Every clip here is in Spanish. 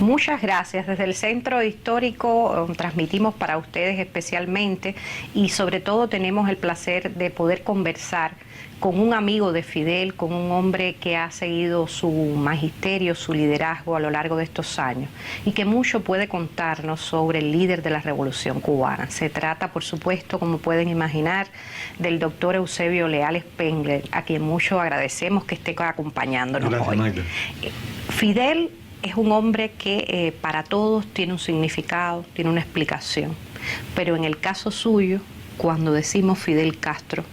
Muchas gracias. Desde el Centro Histórico transmitimos para ustedes especialmente y sobre todo tenemos el placer de poder conversar con un amigo de Fidel, con un hombre que ha seguido su magisterio, su liderazgo a lo largo de estos años y que mucho puede contarnos sobre el líder de la Revolución Cubana. Se trata, por supuesto, como pueden imaginar, del doctor Eusebio Leal Spengler, a quien mucho agradecemos que esté acompañándonos Gracias, hoy. Magda. Fidel es un hombre que para todos tiene un significado, tiene una explicación, pero en el caso suyo, cuando decimos Fidel Castro,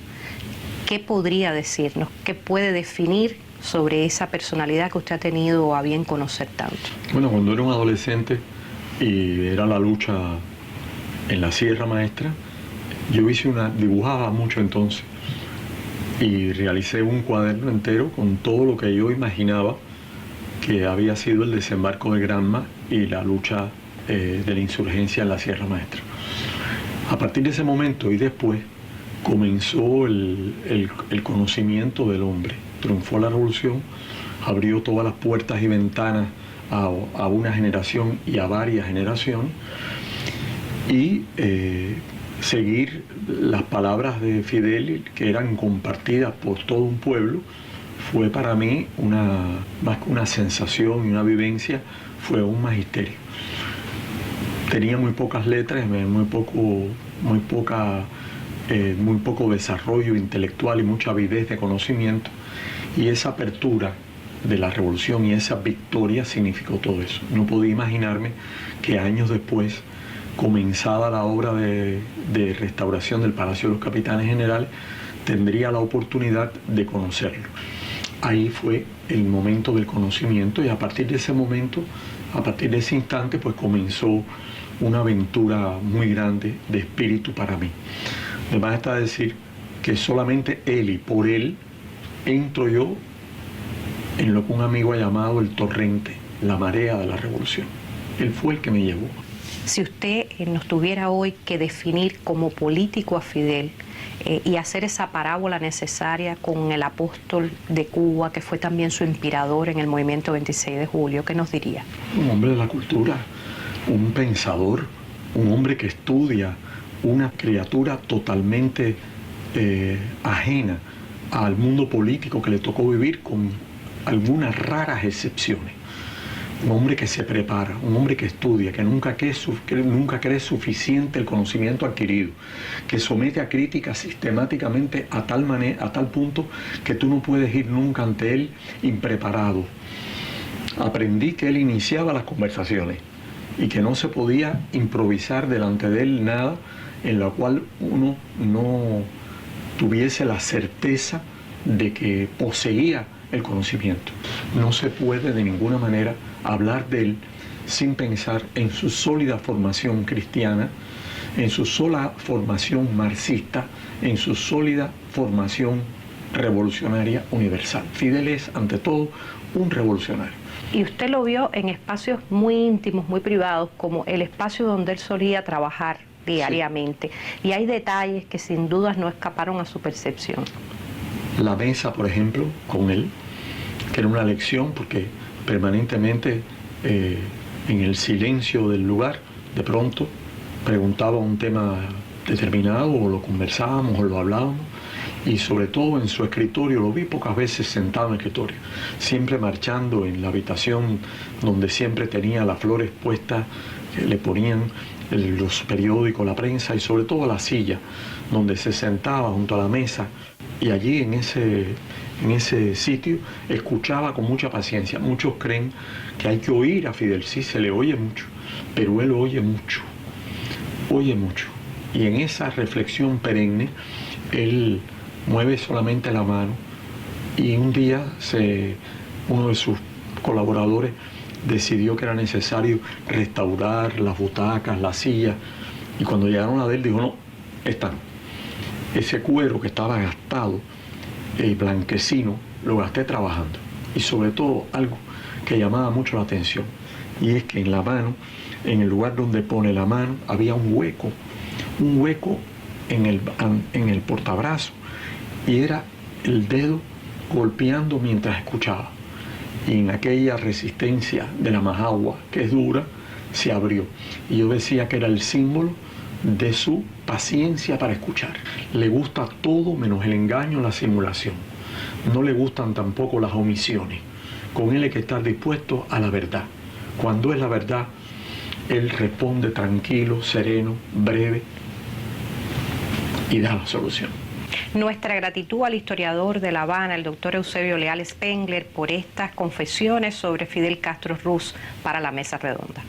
¿qué podría decirnos? ¿Qué puede definir sobre esa personalidad que usted ha tenido a bien conocer tanto? Bueno, cuando era un adolescente y era la lucha en la Sierra Maestra, yo dibujaba mucho entonces y realicé un cuaderno entero con todo lo que yo imaginaba que había sido el desembarco de Granma y la lucha de la insurgencia en la Sierra Maestra. A partir de ese momento y después comenzó el conocimiento del hombre. Triunfó la revolución, abrió todas las puertas y ventanas a una generación y a varias generaciones, y seguir las palabras de Fidel, que eran compartidas por todo un pueblo, fue para mí más que una sensación y una vivencia, fue un magisterio. Tenía muy pocas letras, muy poco desarrollo intelectual y mucha avidez de conocimiento, y esa apertura de la revolución y esa victoria significó todo eso. No podía imaginarme que años después, comenzada la obra de restauración del Palacio de los Capitanes Generales, tendría la oportunidad de conocerlo. Ahí fue el momento del conocimiento, y a partir de ese momento, a partir de ese instante, pues comenzó una aventura muy grande de espíritu para mí. Además está decir que solamente él y por él entro yo en lo que un amigo ha llamado el torrente, la marea de la revolución. Él fue el que me llevó. Si usted nos tuviera hoy que definir como político a Fidel y hacer esa parábola necesaria con el apóstol de Cuba, que fue también su inspirador en el movimiento 26 de julio, ¿qué nos diría? Un hombre de la cultura, un pensador, un hombre que estudia, una criatura totalmente ajena al mundo político que le tocó vivir, con algunas raras excepciones. Un hombre que se prepara, un hombre que estudia, que nunca cree suficiente el conocimiento adquirido, que somete a crítica sistemáticamente a tal punto que tú no puedes ir nunca ante él impreparado. Aprendí que él iniciaba las conversaciones y que no se podía improvisar delante de él nada en la cual uno no tuviese la certeza de que poseía el conocimiento. No se puede de ninguna manera hablar de él sin pensar en su sólida formación cristiana, en su sola formación marxista, en su sólida formación revolucionaria universal. Fidel es, ante todo, un revolucionario. Y usted lo vio en espacios muy íntimos, muy privados, como el espacio donde él solía trabajar diariamente. Sí. Y hay detalles que sin dudas no escaparon a su percepción. La mesa, por ejemplo, con él, que era una lección, porque permanentemente en el silencio del lugar, de pronto preguntaba un tema determinado, o lo conversábamos o lo hablábamos, y sobre todo en su escritorio, lo vi pocas veces sentado en el escritorio, siempre marchando en la habitación donde siempre tenía las flores puestas, que le ponían los periódicos, la prensa, y sobre todo la silla donde se sentaba junto a la mesa, y allí en ese sitio escuchaba con mucha paciencia. Muchos creen que hay que oír a Fidel, sí, se le oye mucho, pero él oye mucho, y en esa reflexión perenne él mueve solamente la mano, y un día uno de sus colaboradores decidió que era necesario restaurar las butacas, las sillas, y cuando llegaron a él dijo: no, esta no. Ese cuero que estaba gastado, blanquecino, lo gasté trabajando. Y sobre todo algo que llamaba mucho la atención, y es que en la mano, en el lugar donde pone la mano, había un hueco en el portabrazo, y era el dedo golpeando mientras escuchaba. y en aquella resistencia de la majagua, que es dura, se abrió. Y yo decía que era el símbolo de su paciencia para escuchar. Le gusta todo menos el engaño, la simulación. No le gustan tampoco las omisiones. Con él hay que estar dispuesto a la verdad. Cuando es la verdad, él responde tranquilo, sereno, breve y da la solución. Nuestra gratitud al historiador de La Habana, el doctor Eusebio Leal Spengler, por estas confesiones sobre Fidel Castro Ruz para la Mesa Redonda.